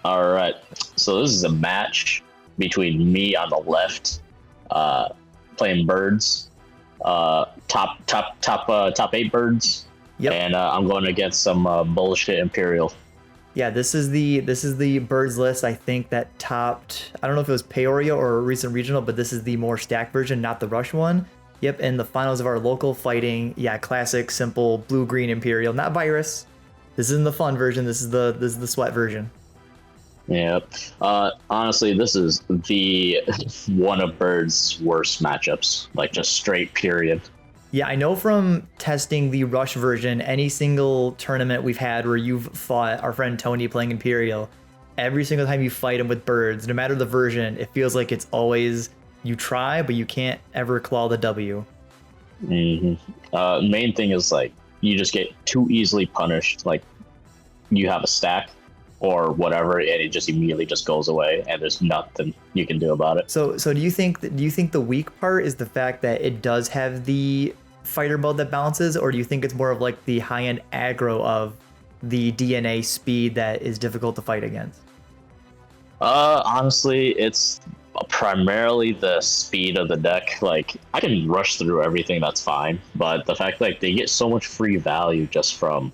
All right. So this is a match between me on the left, uh, playing birds, top 8 birds, Yep. and I'm going against some bullshit Imperial. Yeah, this is the birds list. I think that topped. I don't know if it was Peoria or a recent regional, but this is the more stacked version, not the rush one. Yep, and the finals of our local fighting. Yeah, classic, simple blue green Imperial, not virus. This isn't the fun version. This is the sweat version. Yep. Honestly, this is the one of Bird's worst matchups. Like just straight period. Yeah, I know from testing the Rush version, any single tournament we've had where you've fought our friend Tony playing Imperial, every single time you fight him with birds, no matter the version, it feels like it's always you try, but you can't ever claw the W. Main thing is like you just get too easily punished. Like you have a stack or whatever, and it just immediately just goes away, and there's nothing you can do about it. So do you think the weak part is the fact that it does have the fighter mode that balances, or do you think it's more of like the high end aggro of the DNA speed that is difficult to fight against? Honestly, it's primarily the speed of the deck. Like I can rush through everything, that's fine. But the fact like they get so much free value just from,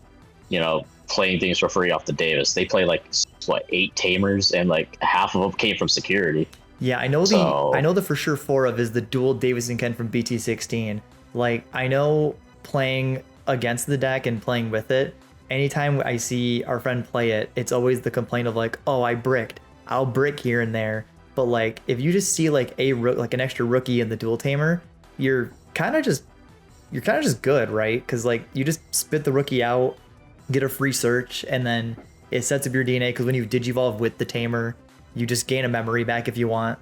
playing things for free off the Davis. They play like what 8 tamers, and like half of them came from security. Yeah, I know So the for sure four of is the dual Davis and Ken from BT16. Like I know playing against the deck and playing with it, anytime I see our friend play it, it's always the complaint of like, oh, I bricked. I'll brick here and there. But like if you just see like like an extra rookie in the dual tamer, you're kind of just good, right? Because like you just spit the rookie out, get a free search, and then it sets up your DNA. Because when you digivolve with the tamer, you just gain a memory back if you want.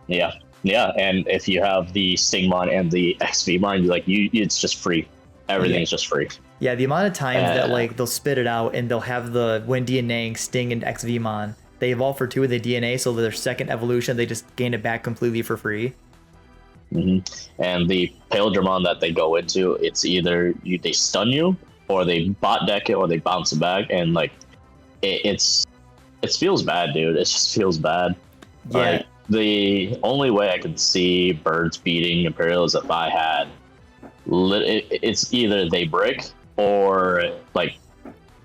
yeah, yeah, and if you have the Stingmon and the XVmon, it's just free. Yeah. Everything's just free. Yeah, the amount of times that Uh, like they'll spit it out and they'll have the when DNAing Sting and XVmon, they evolve for two of the DNA, so their second evolution they just gain it back completely for free. And the Imperialdramon that they go into, it's either they stun you, or they bot deck it, or they bounce it back, and like it feels bad, dude. It just feels bad. Yeah, Like the only way I could see Birds beating Imperial is if I had it's either they brick, or like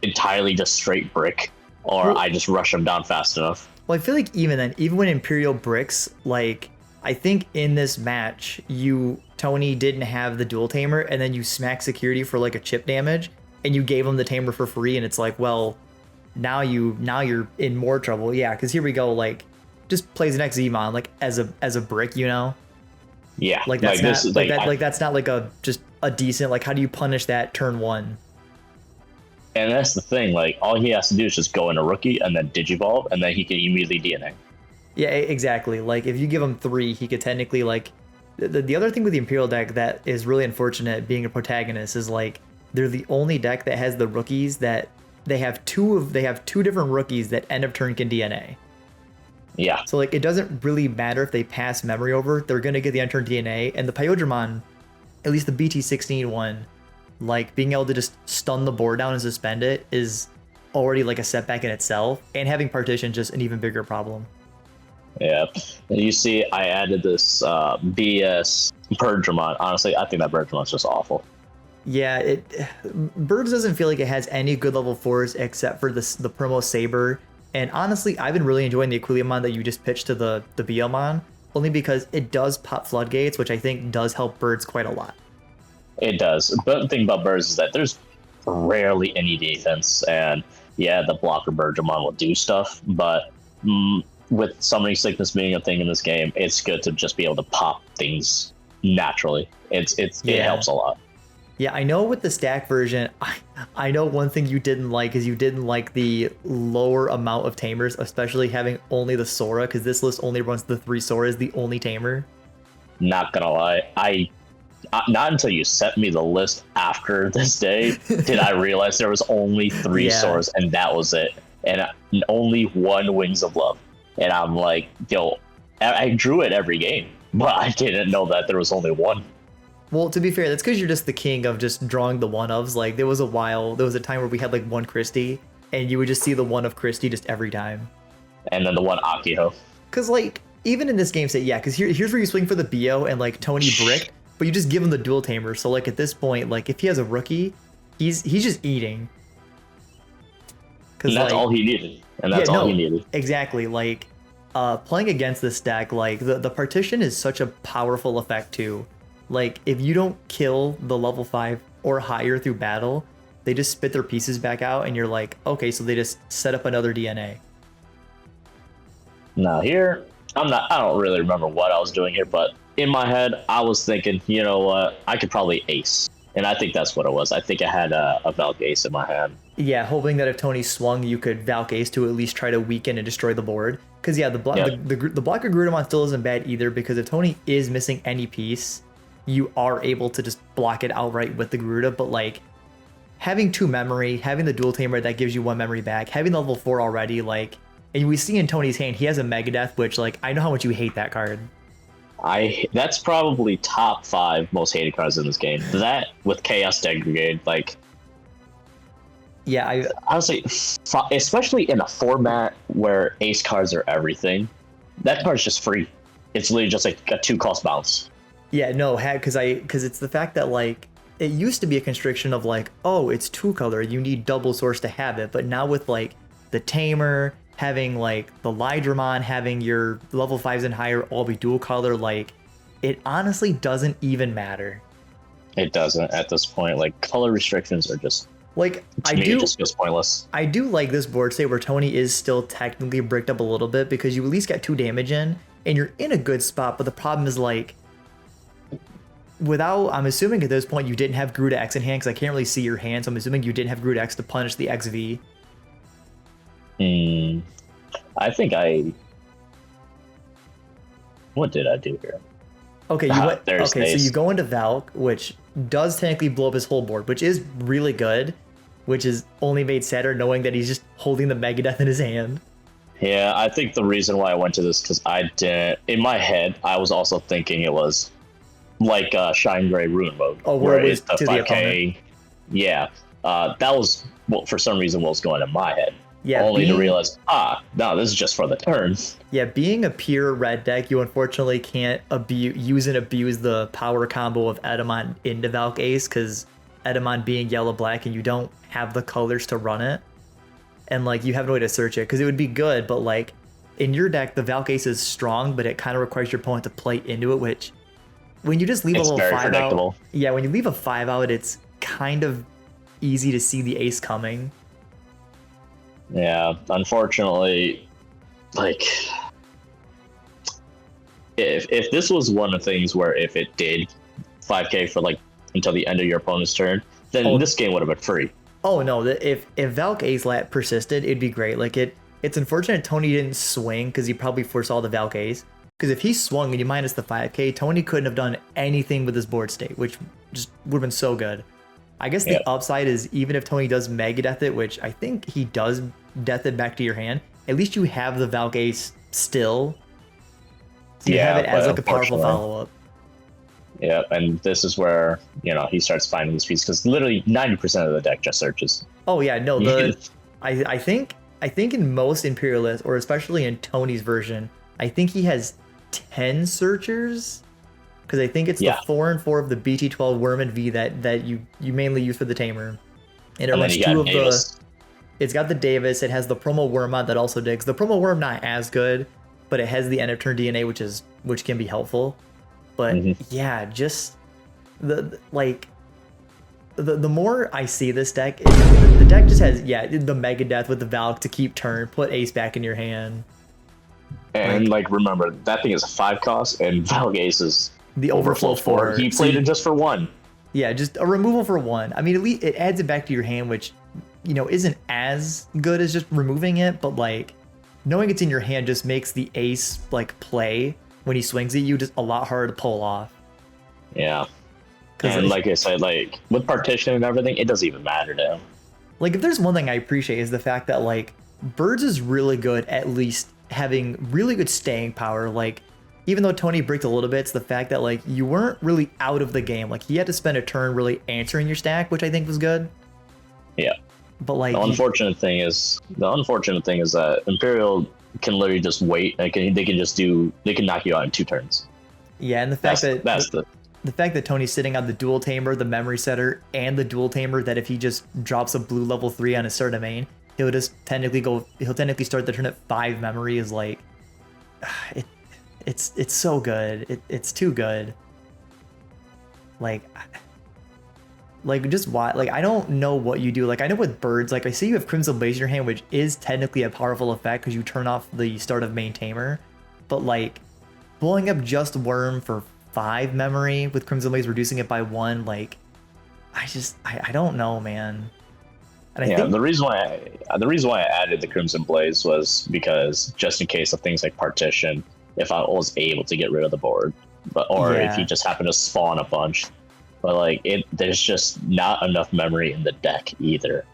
entirely just straight brick, or well, I just rush them down fast enough. well, I feel like even then, even when Imperial bricks, like I think in this match, Tony didn't have the dual tamer, and then you smack security for like a chip damage, and you gave him the tamer for free, and it's like, well, now you're in more trouble. Yeah, because here we go, like just plays an XZmon like as a brick, Yeah, like that's like not this is like like that like that's not like a just a decent, like how do you punish that turn one? and that's the thing. Like all he has to do is just go in a rookie and then digivolve, and then he can immediately DNA. Yeah, exactly. Like if you give him three, he could technically like the other thing with the Imperial deck that is really unfortunate being a protagonist is like they're the only deck that has the rookies that they have two different rookies that end of turn can DNA. Yeah, So like it doesn't really matter if they pass memory over, they're gonna get the unturned DNA. And the Pyodramon, at least the BT16 one, like being able to just stun the board down and suspend it is already like a setback in itself. And having partition just an even bigger problem. yeah. And you see, I added this BS Birdramon. Honestly, I think that Birdramon's just awful. Yeah, Birds doesn't feel like it has any good level fours except for the promo Saber. And honestly, I've been really enjoying the Aquiliamon that you just pitched to the Biomon, only because it does pop floodgates, which I think does help Birds quite a lot. It does. But the thing about Birds is that there's rarely any defense, and yeah, the blocker Birdramon will do stuff, but with summoning sickness being a thing in this game, it's good to just be able to pop things naturally. It Yeah. helps a lot. Yeah, I know with the stack version, I know one thing you didn't like is you didn't like the lower amount of tamers, especially having only the Sora, because this list only runs the 3 Soras, the only tamer. Not gonna lie, not until you sent me the list after this day did I realize there was only 3 Yeah. swords, and that was it, and only 1 Wings of Love. And I'm like, yo, I drew it every game, but I didn't know that there was only 1. Well, to be fair, that's because you're just the king of just drawing the one-ofs. Like, there was a time where we had like one Christie, and you would just see the one of Christie just every time. And then the one Akiho. Because, like, even in this game state, yeah, because here's where you swing for the BO and, like, Tony brick, but you just give him the dual tamer. So, like, at this point, like, if he has a rookie, he's just eating. And that's all he needed. And that's all he needed. Exactly. Like, playing against this deck, like, the partition is such a powerful effect, too. Like, if you don't kill the level 5 or higher through battle, they just spit their pieces back out, and you're like, okay, so they just set up another DNA. Now here, I don't really remember what I was doing here, but in my head, I was thinking, you know what, I could probably ace. And I think that's what it was. I think I had a Valk ace in my hand. Yeah, hoping that if Tony swung, you could Valk ace to at least try to weaken and destroy the board. Because, yeah, the block of Garudamon still isn't bad either, because if Tony is missing any piece, you are able to just block it outright with the Garuda, but, like, having 2 memory, having the dual tamer that gives you 1 memory back, having the level 4 already, like, and we see in Tony's hand, he has a Megadeth, which, like, I know how much you hate that card. That's probably top 5 most hated cards in this game. That with Chaos Degraded, like, yeah, I would say, especially in a format where ace cards are everything, that card's just free. It's literally just like a 2-cost bounce. Yeah, no, because it's the fact that, like, it used to be a constriction of, like, oh, it's 2-color, you need double source to have it, but now with, like, the Tamer, having, like, the Lydramon, having your level 5s and higher all be dual color, like, it honestly doesn't even matter. It doesn't at this point. Like, color restrictions are just, like, it just feels pointless. I do like this board state where Tony is still technically bricked up a little bit, because you at least got 2 damage in, and you're in a good spot, but the problem is, like, I'm assuming at this point you didn't have Garuda X in hand, because I can't really see your hand, so I'm assuming you didn't have Garuda X to punish the XV. I think what did I do here? Okay, so you go into Valk, which does technically blow up his whole board, which is really good, which is only made sadder knowing that he's just holding the Megadeth in his hand. Yeah, I think the reason why I went to this, because in my head, I was also thinking it was like Shine Gray Ruin mode. Oh, where it was to the opponent. Yeah, that was, for some reason, what was going in my head. Yeah, only to realize, no, this is just for the turn. Yeah, being a pure red deck, you unfortunately can't use and abuse the power combo of Edamon into Valk Ace, because Edamon being yellow-black and you don't have the colors to run it. And, like, you have no way to search it, because it would be good, but, like, in your deck, the Valk Ace is strong, but it kind of requires your opponent to play into it, which, when you just leave a little 5 out... Yeah, when you leave a 5 out, it's kind of easy to see the ace coming. Yeah, unfortunately, like, if this was one of the things where if it did 5k for, like, until the end of your opponent's turn, then this game would have been free. Oh no, if Valk Ace Lat persisted, it'd be great. Like, it's unfortunate Tony didn't swing, because he probably foresaw the Valk Ace. Because if he swung and you minus the 5k, Tony couldn't have done anything with his board state, which just would have been so good. I guess the upside is, even if Tony does Megadeth it, which I think he does death it back to your hand, at least you have the Valk Ace still. So you have it as, like, a powerful follow-up. Yeah, and this is where, you know, he starts finding this piece, because literally 90% of the deck just searches. Oh yeah, no, I think in most Imperialists, or especially in Tony's version, I think he has 10 searchers, because I think it's the 4 and 4 of the BT12 Worm and V that you mainly use for the Tamer, and it runs 2 of Davis. It's got the Davis. It has the promo Wormod that also digs. The promo Worm not as good, but it has the end of turn DNA, which can be helpful. But yeah, just the more I see this deck, the deck just has the Megadeth with the Valk to keep turn, put ace back in your hand. And like remember, that thing is a 5 cost, and Valk Ace is the overflow 4. He played it just for 1. Yeah, just a removal for 1. I mean, at least it adds it back to your hand, which, you know, isn't as good as just removing it, but, like, knowing it's in your hand just makes the ace, like, play when he swings at you just a lot harder to pull off. Yeah. And like I said, like, with partition and everything, it doesn't even matter to him. Like, if there's one thing I appreciate is the fact that, like, Birds is really good at least having really good staying power. Like, even though Tony bricked a little bit, it's the fact that, like, you weren't really out of the game. Like, he had to spend a turn really answering your stack, which I think was good. Yeah. But like, The unfortunate thing is that Imperial can literally just wait. They can knock you out in 2 turns. yeah, and the fact that Tony's sitting on the dual tamer, the memory setter, and the dual tamer, that if he just drops a blue level 3 on his start of main, he'll technically start the turn at 5 memory is like, it's so good. It's too good. Like just why, like I don't know what you do. Like I know with birds, like I see you have Crimson Blaze in your hand, which is technically a powerful effect because you turn off the start of main tamer, but like blowing up just Worm for 5 memory with Crimson Blaze, reducing it by 1, like I don't know, man. And I think the reason why I added the Crimson Blaze was because just in case of things like partition, if I was able to get rid of the board, if you just happen to spawn a bunch. But like there's just not enough memory in the deck either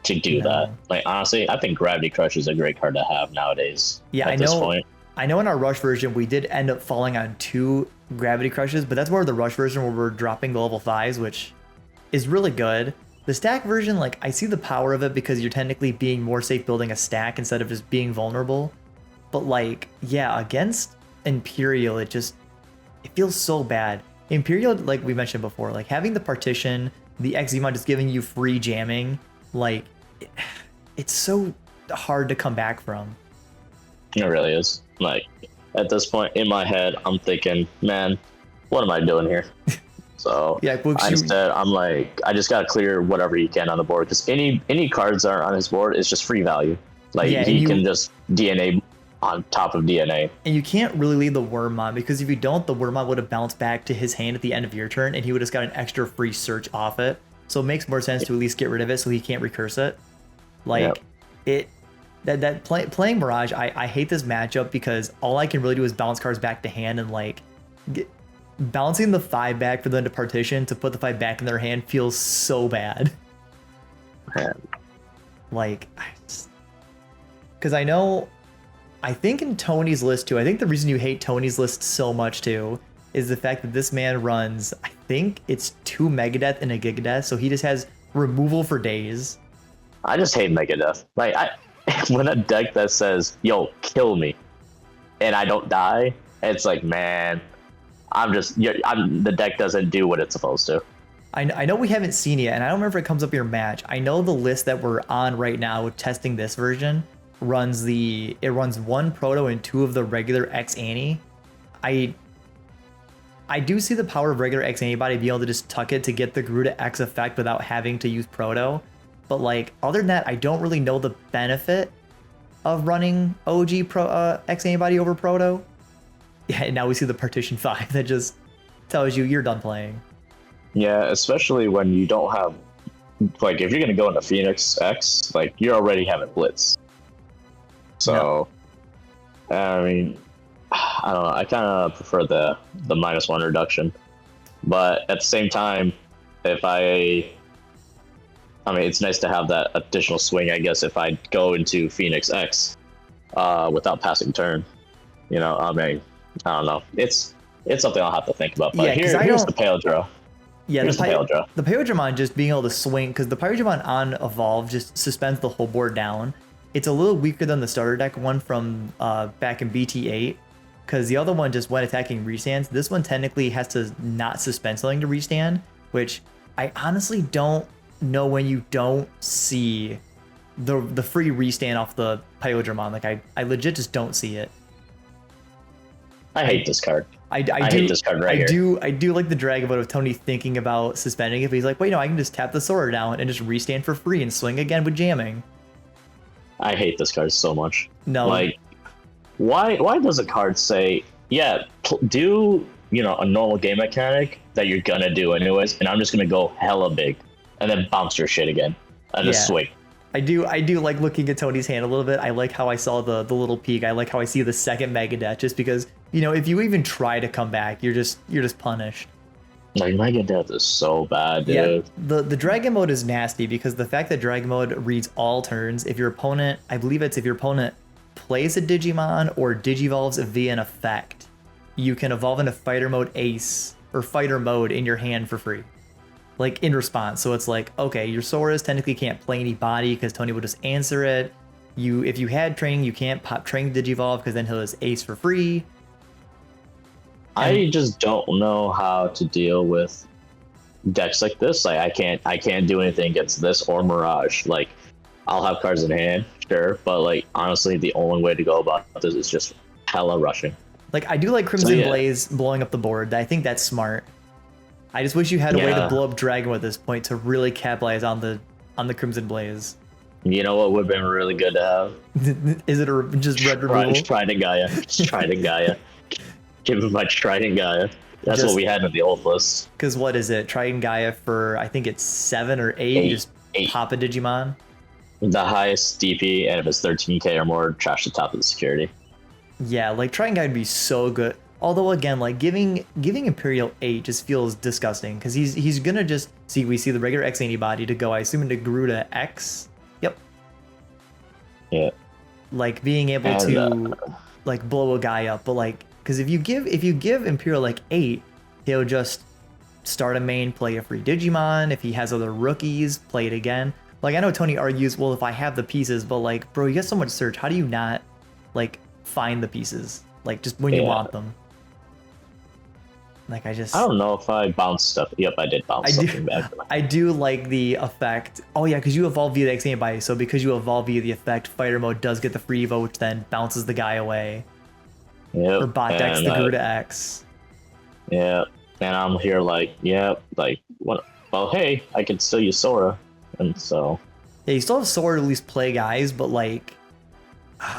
to do that. Like honestly, I think Gravity Crush is a great card to have nowadays. Yeah, this point. I know in our Rush version we did end up falling on 2 Gravity Crushes, but that's more of the Rush version where we're dropping the level 5s, which is really good. The stack version, like I see the power of it because you're technically being more safe building a stack instead of just being vulnerable. But like, yeah, against Imperial, it feels so bad. Imperial, like we mentioned before, like having the partition, the XZ just giving you free jamming, like it's so hard to come back from. It really is. Like at this point in my head, I'm thinking, man, what am I doing here? So yeah, I'm like, I just gotta clear whatever he can on the board because any cards that are on his board is just free value. Like he can just DNA on top of DNA. And you can't really leave the Wormmon because if you don't, the Wormmon would have bounced back to his hand at the end of your turn and he would have got an extra free search off it. So it makes more sense to at least get rid of it so he can't recurse it. Like playing Mirage, I hate this matchup because all I can really do is bounce cards back to hand and like bouncing the 5 back for them to partition to put the 5 back in their hand feels so bad. Man. Like, because I think in Tony's list too, I think the reason you hate Tony's list so much too is the fact that this man runs, I think it's 2 Megadeth and a Gigadeath, so he just has removal for days. I just hate Megadeth. Like, when a deck that says, yo, kill me, and I don't die, it's like, man, the deck doesn't do what it's supposed to. I know we haven't seen it, and I don't remember if it comes up in your match. I know the list that we're on right now testing this version runs 1 proto and 2 of the regular X Annie. I do see the power of regular X Antibody being able to just tuck it to get the Garuda X effect without having to use proto. But like other than that, I don't really know the benefit of running OG X Antibody over proto. Yeah, and now we see the partition 5 that just tells you you're done playing. Yeah, especially when you don't have, like, if you're gonna go into Phoenix X, like you already have it blitz. So, no. I mean, I don't know. I kind of prefer the -1 reduction, but at the same time, I mean, it's nice to have that additional swing. I guess if I go into Phoenix X, without passing turn, I mean, I don't know. It's something I'll have to think about. But yeah, here's the pale draw. Yeah, the Pyrodramon just being able to swing, because the Pyrodramon on Evolve just suspends the whole board down. It's a little weaker than the starter deck one from back in BT8, because the other one just when attacking restands. This one technically has to not suspend something to restand, which I honestly don't know when you don't see the free restand off the Pyrodramon. Like I legit just don't see it. I hate this card. I hate this card right here. I do like the drag of Tony thinking about suspending it, but he's like, wait, no, I can just tap the Sora down and just restand for free and swing again with jamming. I hate this card so much. No. Like, why does a card say, yeah, do, a normal game mechanic that you're gonna do anyways, and I'm just gonna go hella big, and then bounce your shit again, and just swing. I do like looking at Tony's hand a little bit. I like how I saw the little peak. I like how I see the second Megadeth, just because, if you even try to come back, you're just punished. Like, Megadeth is so bad, dude. Yeah, the Dragon mode is nasty because the fact that Dragon mode reads all turns, if your opponent plays a Digimon or Digivolves via an effect, you can evolve into Fighter Mode Ace or Fighter Mode in your hand for free. like in response. So it's like, okay, your Soras technically can't play any body because Tony will just answer it. If you had training, you can't pop training Digivolve because then he'll just ace for free. I just don't know how to deal with decks like this. Like I can't do anything against this or Mirage. Like I'll have cards in hand, sure, but like honestly, the only way to go about this is just hella rushing. Like I do like Crimson Blaze blowing up the board. I think that's smart. I just wish you had a way to blow up Dragon at this point to really capitalize on the Crimson Blaze. You know what would have been really good to have? Is it just red removal? Trident Gaia. Trident Gaia. Give him my Trident Gaia. That's what we had in the old list. Because what is it? Trident Gaia for, I think it's 7 or 8. Just pop a Digimon. The highest DP, and if it's 13k or more, trash the top of the security. Yeah, like Trident Gaia would be so good. Although again, like giving Imperial 8 just feels disgusting because he's gonna just we see the regular X antibody to go, I assume, into Garuda X. Yep. Yeah. Like being able to like blow a guy up, but like because if you give Imperial like 8, he'll just start a main, play a free Digimon. If he has other rookies, play it again. Like I know Tony argues, well, if I have the pieces, but like, bro, you get so much search. How do you not like find the pieces? Like just when you want them. Like I don't know if I bounced stuff. Yep, I did bounce something back. I do like the effect. Oh yeah, because you evolve via the X antibody. So because you evolve via the effect, Fighter Mode does get the free evo, which then bounces the guy away. Yep. Or bot decks the Garuda X. Yeah. And I'm here like, like what? Well, hey, I can still use Sora, and so. Yeah, you still have Sora to at least play guys, but like.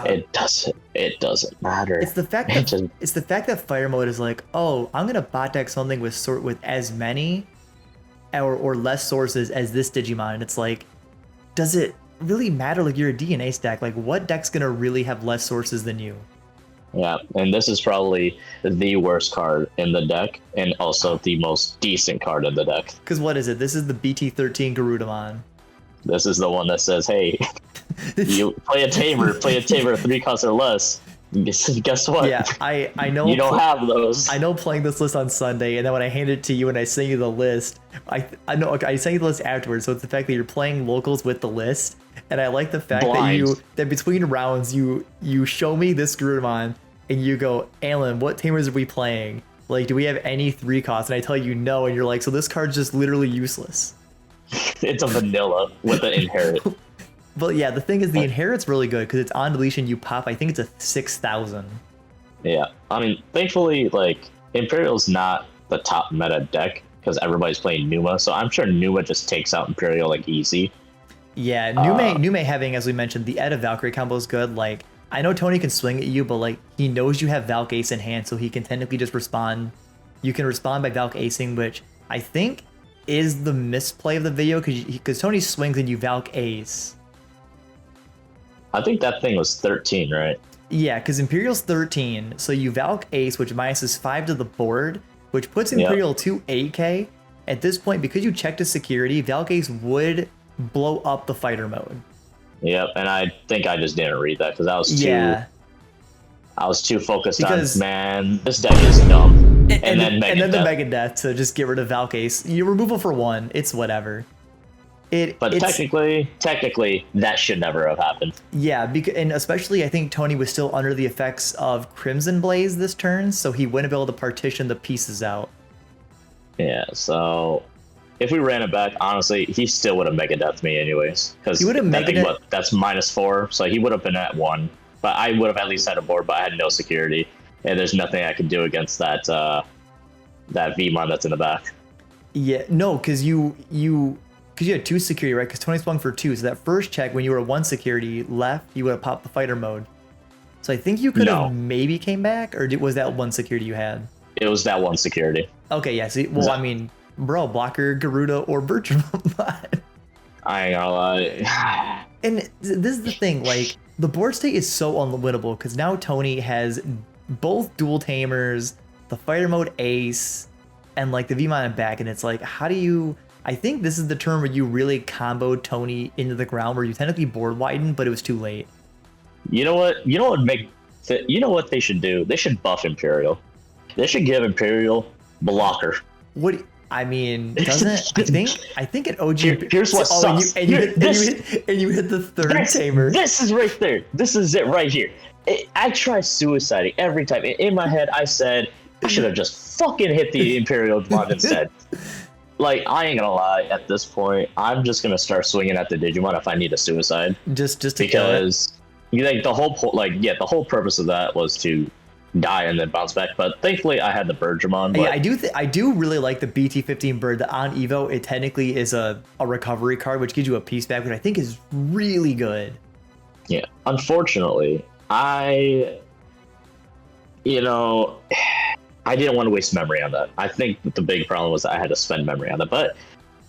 It doesn't matter. It's the fact that Fire Mode is like, oh, I'm gonna bot deck something with as many or less sources as this Digimon, and it's like, does it really matter? Like you're a DNA stack. Like what deck's gonna really have less sources than you? Yeah, and this is probably the worst card in the deck, and also the most decent card in the deck. Because what is it? This is the BT13 Garudamon. This is the one that says, hey, you play a Tamer 3 costs or less. Guess what? Yeah, I know. You don't have those. I know playing this list on Sunday, and then when I hand it to you and I send you the list, I know I send you the list afterwards. So it's the fact that you're playing locals with the list, and I like the fact that between rounds you show me this Garudamon and you go, Alan, what Tamers are we playing? Like, do we have any 3 costs? And I tell you no, and you're like, so this card's just literally useless. It's a vanilla with an inherit. But yeah, the thing is, the inherit's really good because it's on deletion. You pop, I think it's a 6,000. Yeah, I mean, thankfully, like Imperial's not the top meta deck because everybody's playing Numa, so I'm sure Numa just takes out Imperial like easy. Yeah, Nume having, as we mentioned, the Ed of Valkyrie combo is good. Like, I know Tony can swing at you, but like he knows you have Valk Ace in hand, so he can technically just respond. You can respond by Valk Acing, which I think is the misplay of the video because Tony swings and you Valk Ace. I think that thing was 13, right? Yeah, because Imperial's 13, so you Valk Ace, which minuses 5 to the board, which puts Imperial to 8k. At this point, because you checked his security, Valk Ace would blow up the Fighter Mode. Yep, and I think I just didn't read that because I was too focused on, man, this deck is dumb. And then the Mega Death to just get rid of Valk Ace. You remove it for 1, it's whatever. But technically, that should never have happened. Yeah, and especially I think Tony was still under the effects of Crimson Blaze this turn, so he wouldn't be able to partition the pieces out. Yeah, so if we ran it back, honestly, he still would have Mega Deathed me anyways. Because he would have Mega Death. That's -4, so he would have been at 1. But I would have at least had a board, but I had no security, and there's nothing I could do against that VMon that's in the back. Yeah, no, because you had 2 security, right? Because Tony swung for 2, so that first check when you were 1 security left, you would have popped the Fighter Mode. So I think you could have maybe came back, or was that 1 security you had? It was that 1 security. Okay, yeah. So, well, I mean, bro, blocker Garuda or Bertram. I ain't gonna lie. And this is the thing, like, the board state is so unwinnable because now Tony has both dual tamers, the Fighter Mode Ace, and like the VMon in back, and it's like, how do you? I think this is the turn where you really comboed Tony into the ground, where you technically board widened, but it was too late. You know what? You know what they should do? They should buff Imperial. They should give Imperial blocker. What? I mean, doesn't I think at OG Here's what sucks. and you hit the third tamer. This is right there. This is it right here. I try suiciding every time. In my head, I said I should have just fucking hit the Imperialdramon instead. Like, I ain't gonna lie. At this point, I'm just gonna start swinging at the Digimon if I need a suicide. Just to because like the whole purpose of that was to die and then bounce back. But thankfully, I had the Birdramon. But Yeah, I do really like the BT-15 bird. That on Evo, it technically is a recovery card, which gives you a piece back, which I think is really good. Yeah, unfortunately, I didn't want to waste memory on that. I think the big problem was that I had to spend memory on that. But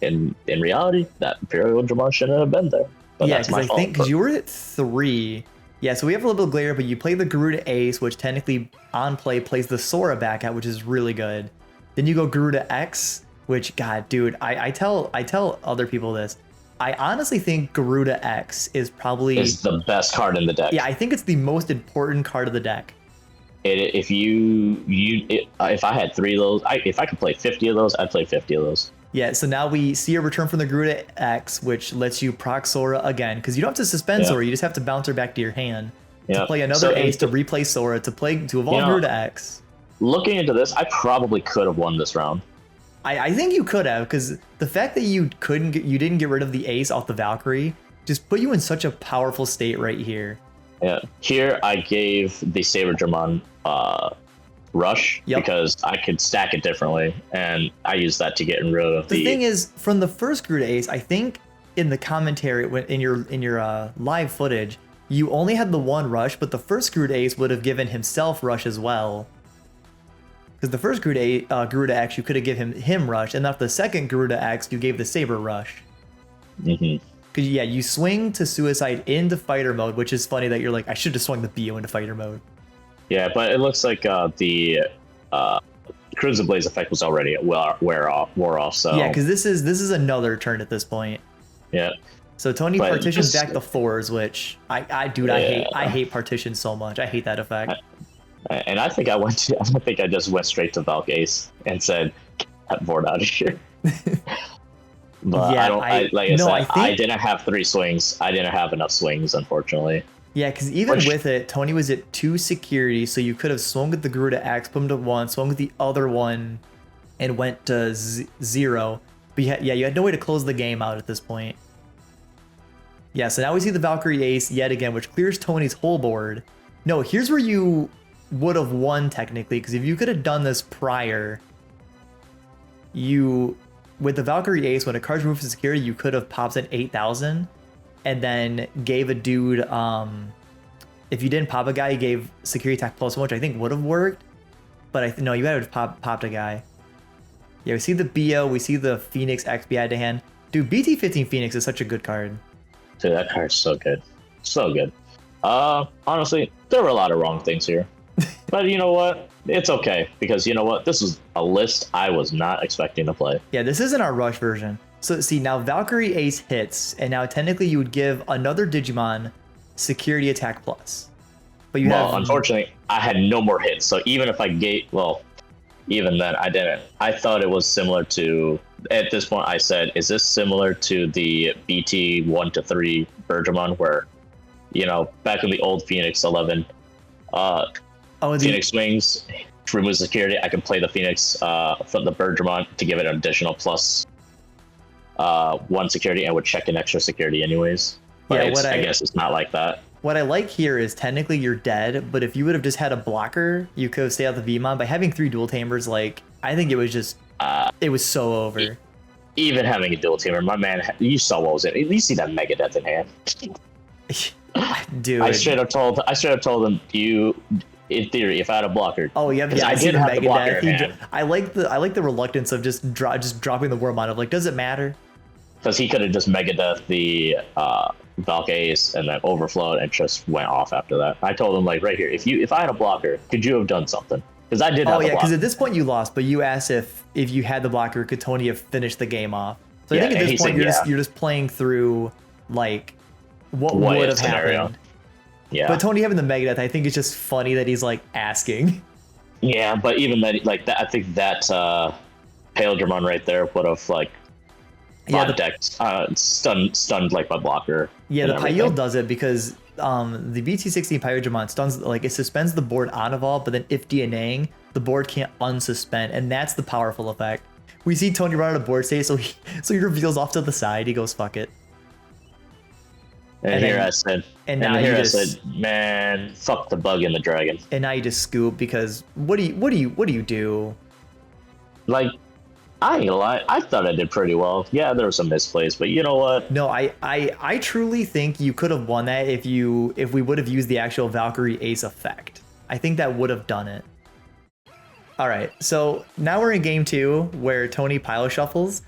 in reality, that Imperialdramon shouldn't have been there. But yeah, because I think because you were at 3. Yeah, so we have a little bit of Glare, but you play the Garuda Ace, which technically on play plays the Sora back out, which is really good. Then you go Garuda X, which, God, dude, I tell other people this. I honestly think Garuda X is the best card in the deck. Yeah, I think it's the most important card of the deck. If I had 3 of those, if I could play 50 of those, I'd play 50 of those. Yeah, so now we see a return from the Garuda X, which lets you proc Sora again, because you don't have to suspend Sora, you just have to bounce her back to your hand. To play another Ace, to replay Sora, to evolve Garuda X. Looking into this, I probably could have won this round. I think you could have, because the fact that you didn't get rid of the Ace off the Valkyrie just put you in such a powerful state right here. Yeah, here I gave the Saberdramon Rush because I could stack it differently, and I used that to get rid of the thing is, from the first Garuda Ace, I think in the commentary in your live footage, you only had the 1 Rush, but the first Garuda Ace would have given himself Rush as well. Because the first Garuda X, you could have given him Rush, and not the second Garuda X, you gave the Saber Rush. Mm-hmm. Because yeah, you swing to Suicide into fighter mode, which is funny that you're like, I should have swung the BO into fighter mode. Yeah, but it looks like the Crimson Blaze effect was already wore off. So yeah, because this is another turn at this point. Yeah. So Tony partitions back the 4s, which I hate partitions so much. I hate that effect. And I think I just went straight to Valk Ace and said, "Get that board out of here." But yeah, I didn't have 3 swings. I didn't have enough swings, unfortunately. Yeah, because even with it, Tony was at 2 security, so you could have swung with the Garuda X, put him to 1, swung with the other one, and went to 0. But you had no way to close the game out at this point. Yeah, so now we see the Valkyrie Ace yet again, which clears Tony's whole board. No, here's where you would have won technically, because if you could have done this prior, with the Valkyrie Ace, when a card's removed from security, you could have popped in 8,000. And then gave a dude, if you didn't pop a guy, you gave security attack +1, which I think would have worked. But no, you had to have popped a guy. Yeah, we see the BO, we see the Phoenix XP add to hand. Dude, BT-15 Phoenix is such a good card. Dude, that card's so good. So good. Honestly, there were a lot of wrong things here. But you know what? It's okay, because you know what? This was a list I was not expecting to play. Yeah, this isn't our Rush version. So see, now Valkyrie Ace hits, and now technically you would give another Digimon security attack plus. But unfortunately, I had no more hits. So even if I even then I didn't. I thought it was similar to, at this point I said, is this similar to the BT 1 to 3 Birdramon where, back in the old Phoenix 11, Phoenix swings, removes security, I can play the Phoenix from the Birdramon to give it an additional plus 1 security and would check an extra security anyways. But I guess it's not like that. What I like here is technically you're dead, but if you would have just had a blocker, you could have stayed out the VMon. By having 3 dual tamers, I think it was just, it was so over. Even having a dual tamer, my man, you saw what was in it. You see that Megadeth in hand. Dude. I straight up told him, in theory, if I had a blocker. Oh yeah, I didn't have the blocker in hand. I like the reluctance of just dropping the Wormmon of does it matter? Because he could have just Megadeth the Valk Ace and then overflowed and just went off after that. I told him right here, if I had a blocker, could you have done something? Because I did have a blocker. Because at this point you lost, but you asked if you had the blocker, could Tony have finished the game off? So I think at this point you're just playing through what would have happened. Yeah. But Tony having the Megadeth, I think it's just funny that he's asking. Yeah, but even that, I think that Imperialdramon right there would have like Yeah, bot decked, stunned like my blocker. yeah, and the everything. Pyel does it because the BT16 Pyrodramon stuns, like, it suspends the board on evolve, but then if DNAing, the board can't unsuspend, and that's the powerful effect. We see Tony run out of board state, so he reveals off to the side. He goes, "Fuck it." And here I said, and and now here you I just, said, man, fuck the bug and the dragon. and now you just scoop because what do you do? Like, I ain't gonna lie, I thought I did pretty well. Yeah, there were some misplays, but you know what? No, I truly think you could have won that if we would have used the actual Valkyrie Ace effect. I think that would have done it. All right, so now we're in game 2 where Tony pile shuffles,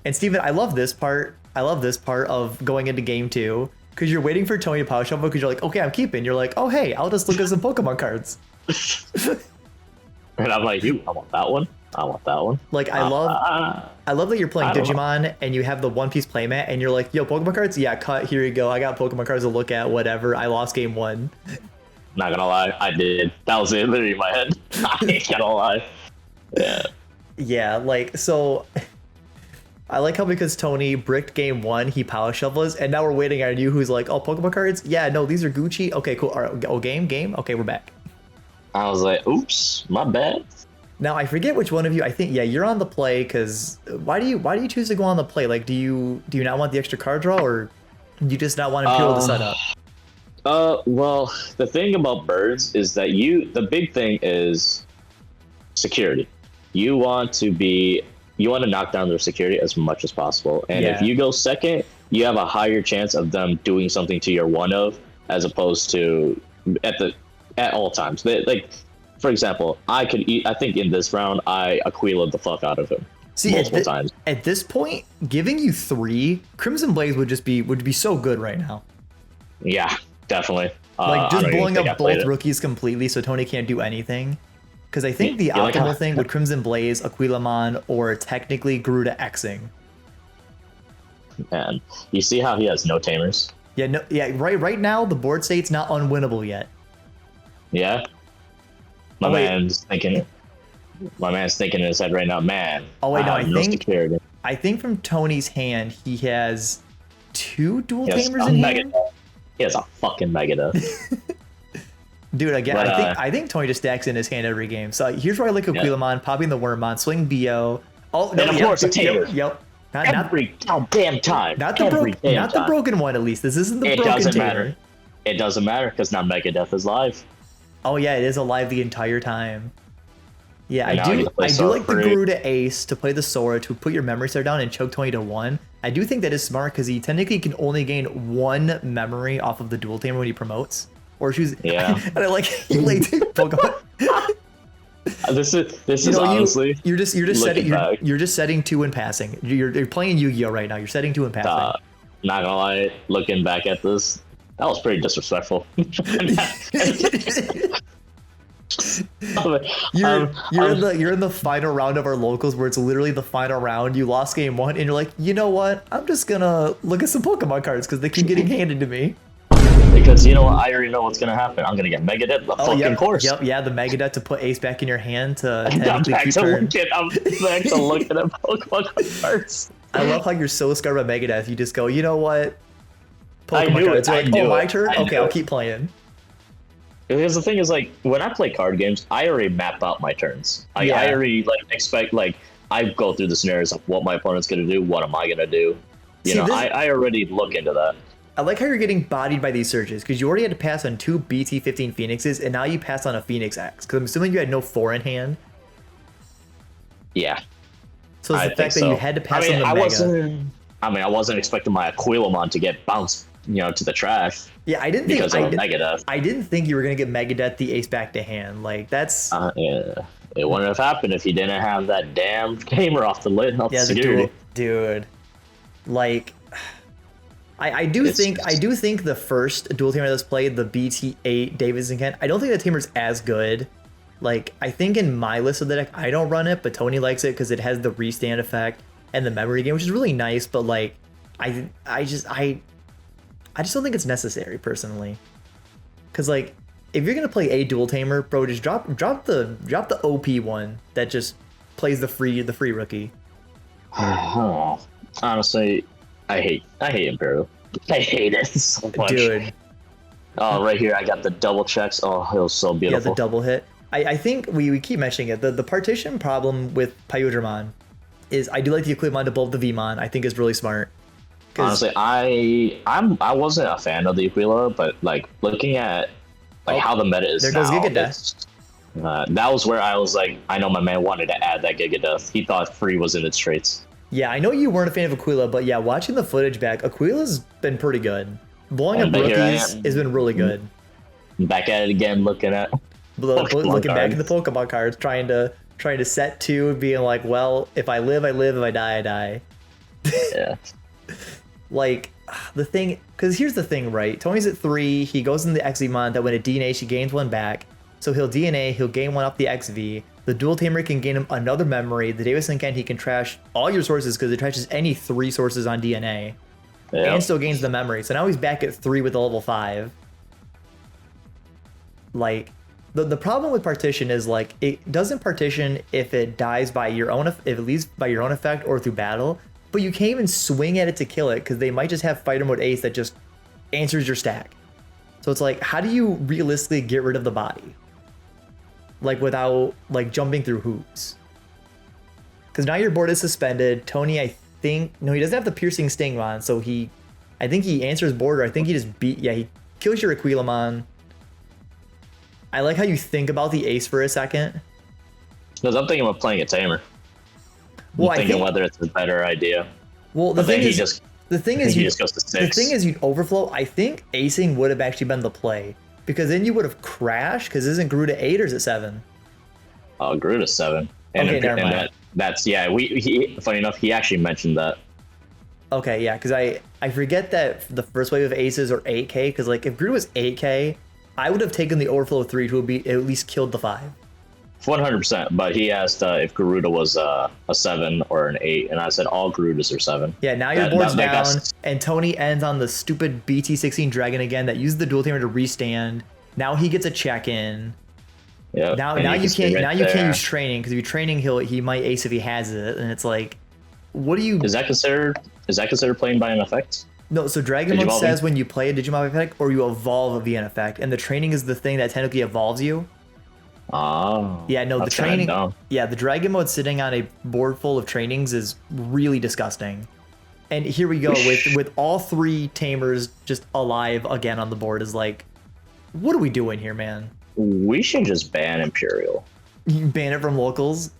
and Steven, I love this part. I love this part of going into game 2 because you're waiting for Tony to pile shuffle because you're like, okay, I'm keeping. You're like, oh hey, I'll just look at some Pokemon cards. And I'm like, I want that one. I want that one. Like, I love that you're playing Digimon and you have the One Piece playmat and you're like, yo, Pokemon cards? Yeah, cut, here you go. I got Pokemon cards to look at, whatever. I lost game 1. Not gonna lie, I did. That was it, literally in my head. I ain't gonna lie. Yeah. Yeah, like, so I like how because Tony bricked game 1, he power shovels, and now we're waiting on you who's like, oh, Pokemon cards? Yeah, no, these are Gucci. Okay, cool. All right, oh, game? Okay, we're back. I was like, oops, my bad. Now I forget which one of you. I think you're on the play because why do you choose to go on the play? Like, do you not want the extra card draw, or do you just not want Imperial to set up? Well, the thing about birds is that the big thing is security. You want to knock down their security as much as possible, and if you go second, you have a higher chance of them doing something to your one of, as opposed to at all times. Like, for example, I think in this round I Aquila'd the fuck out of him. Multiple times. At this point, giving you 3 Crimson Blaze would be so good right now. Yeah, definitely. Like, just blowing up both rookies completely so Tony can't do anything. Because I think the optimal thing would Crimson Blaze, Aquilamon, or technically Garuda Xing. Man, you see how he has no tamers? Yeah, right now the board state's not unwinnable yet. Yeah. My man's thinking in his head right now, man. Oh wait, no, security. I think from Tony's hand he has 2 dual tamers in hand. He has a fucking Megadeth. Dude, again, I think Tony just stacks in his hand every game. So here's where I like Aquilamon, popping the Wormmon, swing BO. And of course a tamer. Yep. Every goddamn time. Not the broken one, at least. This isn't the broken tamer. It doesn't matter. It doesn't matter because now Megadeth is live. Oh yeah, it is alive the entire time. Yeah, I do like the Garuda Ace to play the Sora to put your memory star down and choke Tony to 1. I do think that is smart because he technically can only gain 1 memory off of the dual tamer when he promotes. Or choose. Yeah. And I like he laid Pokemon. This is honestly. You're just setting 2 and passing. You're playing Yu-Gi-Oh right now. You're setting 2 and passing. Not gonna lie, looking back at this, that was pretty disrespectful. You're in the final round of our locals where it's literally the final round. You lost game 1 and you're like, you know what? I'm just gonna look at some Pokemon cards because they keep getting handed to me. Because you know what? I already know what's gonna happen. I'm gonna get Megadeth, the fucking course. Yep, yeah, the Megadeth to put Ace back in your hand to technically keep turn. I'm back to looking at Pokemon cards. I love how you're so scared about Megadeth. You just go, you know what? Pokemon cards. You're like, oh, my turn? Okay, I'll keep playing. Because the thing is, like, when I play card games, I already map out my turns. I already expect, I go through the scenarios of what my opponent's gonna do, what am I gonna do. I already look into that. I like how you're getting bodied by these searches because you already had to pass on 2 BT15 Phoenixes and now you pass on a Phoenix X. Because I'm assuming you had no 4 in hand. Yeah. So it's the fact that you had to pass on the Mega. I wasn't expecting my Aquilamon to get bounced, to the trash. Yeah, I didn't think you were gonna get Megadeth the Ace back to hand. Like that's. Yeah, it wouldn't have happened if you didn't have that damn tamer off the lid. Yeah, the duel, dude. Like, I do think the first dual tamer that's played, the BT8 Davidson Kent, I don't think the tamer's as good. Like, I think in my list of the deck, I don't run it, but Tony likes it because it has the restand effect and the memory game, which is really nice. But like, I just don't think it's necessary personally. Because if you're gonna play a dual tamer, bro, just drop the OP one that just plays the free rookie? Honestly, I hate Imperial. I hate it so much. Dude. Oh, right here I got the double checks. Oh, it was so beautiful. Yeah, the double hit. I think we keep mentioning it. The partition problem with Imperialdramon is I do like the Equipmon above the Vmon. I think is really smart. Honestly, I wasn't a fan of the Aquila, but like looking at like how the meta is there now, goes Giga Death. That was where I was like, I know my man wanted to add that Giga Death. He thought free was in its traits. Yeah, I know you weren't a fan of Aquila, but yeah, watching the footage back, Aquila's been pretty good. Blowing up rookies has been really good. Back at it again, looking back at the Pokemon cards, trying to set two, being like, well, if I live, I live. If I die, I die. Yeah. Like, the thing, because here's the thing, right? Tony's at 3, he goes in the XVmon, that when it DNA, she gains 1 back. So he'll DNA, he'll gain 1 off the XV. The Dual Tamer can gain him another memory. The Davison can, he can trash all your sources because it trashes any 3 sources on DNA. Yep. And still gains the memory. So now he's back at 3 with a level 5. Like, the problem with partition is, like, it doesn't partition if it dies by your own, if it leaves by your own effect or through battle. But you can't even swing at it to kill it because they might just have fighter mode ace that just answers your stack. So it's like, how do you realistically get rid of the body? Like, without, like, jumping through hoops? Because now your board is suspended. Tony, I think, no, he doesn't have the piercing sting on, so I think he answers board, or I think he just he kills your Aquilamon. I like how you think about the ace for a second. Because I'm thinking about playing a Tamer. Well, I'm thinking whether it's a better idea. Well, the thing is, he just goes to 6. The thing is, you'd overflow. I think acing would have actually been the play, because then you would have crashed. Because isn't Garuda 8 or is it 7? Oh, Garuda 7. And okay, never mind. That's yeah. Funny enough, he actually mentioned that. Okay, yeah, because I forget that the first wave of aces are 8k. Because like if Garuda was 8k, I would have taken the overflow 3 to be at least killed the 5. 100%, but he asked if Garuda was a 7 or an 8, and I said all Garudas are 7. Yeah, now your board's down, and Tony ends on the stupid BT16 Dragon again that used the Dual Tamer to restand. Now he gets a check-in. Yeah. Now you can't use training, because if you're training, he might ace if he has it, and it's like, what do you? Is that considered playing by an effect? No, so Dragon Mode says when you play a Digimon effect or you evolve via an effect, and the training is the thing that technically evolves you. Oh. Yeah, no, the training. Yeah, the Dragon Mode sitting on a board full of trainings is really disgusting. And here we go with all 3 Tamers just alive again on the board. Is like, what are we doing here, man? We should just ban Imperial. Ban it from locals.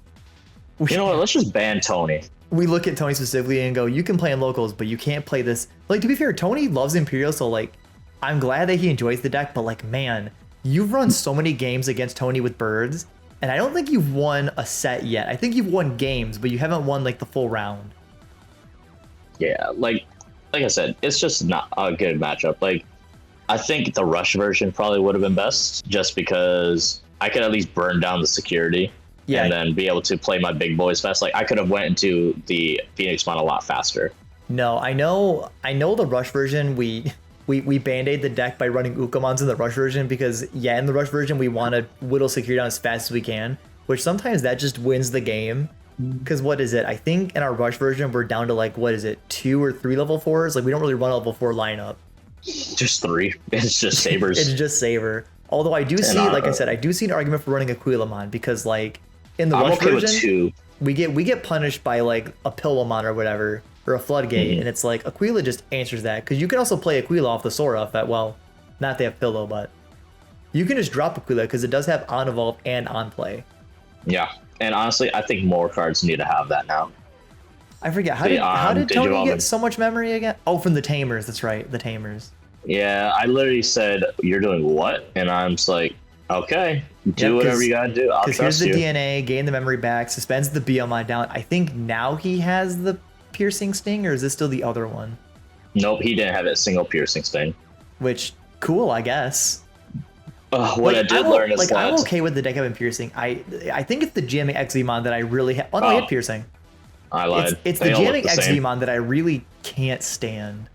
You know what? Let's just ban Tony. We look at Tony specifically and go, you can play in locals, but you can't play this. Like, to be fair, Tony loves Imperial, so like, I'm glad that he enjoys the deck, but like, man, you've run so many games against Tony with birds, and I don't think you've won a set yet. I think you've won games, but you haven't won like the full round. Yeah, like I said, it's just not a good matchup. Like, I think the Rush version probably would have been best, just because I could at least burn down the security. Yeah. And then be able to play my big boys fast. Like, I could have went into the Phoenixmon a lot faster. No, I know the Rush version, we band-aid the deck by running Ukamons in the Rush version, because yeah, in the Rush version we want to whittle security down as fast as we can, which sometimes that just wins the game. Because what is it? I think in our Rush version we're down to like, what is it, 2 or 3 level 4s? Like, we don't really run a level 4 lineup. Just 3. It's just Sabers. It's just Saber. Although I do see, like I said, I do see an argument for running Aquilamon, because like, in the Rush version, we get punished by like a Pilwamon or whatever, or a Floodgate, and it's like Aquila just answers that, because you can also play Aquila off the Sora effect. Well, not they have Pillow, but you can just drop Aquila because it does have on evolve and on play. Yeah, and honestly, I think more cards need to have that now. I forget how did Tony get so much memory again? Oh, from the Tamers. That's right, the Tamers. Yeah, I literally said, "You're doing what?" And I'm just like, "Okay, do whatever you gotta do. I'll trust you." Because here's the DNA, gain the memory back, suspends the BMI down. I think now he has the piercing sting, or is this still the other one? Nope, he didn't have a single piercing sting. Which, cool, I guess. What I did learn is that I'm okay with the deck having piercing. I think it's the jamming XVmon that I really have. Oh no, I had piercing. I lied. It's the jamming XVmon that I really can't stand.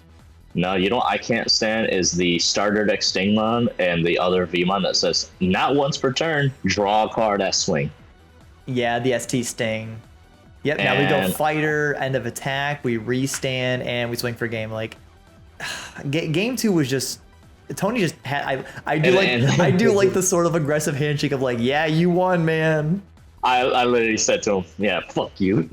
No, you know what I can't stand is the starter deck Stingmon and the other Vmon that says, not once per turn, draw a card at swing. Yeah, the ST Sting. Yep, now we go And fighter, end of attack, we restand, and we swing for game. Like, game 2 was just Tony just had. I do I do like the sort of aggressive handshake of like, yeah, you won, man. I literally said to him, "Yeah, fuck you."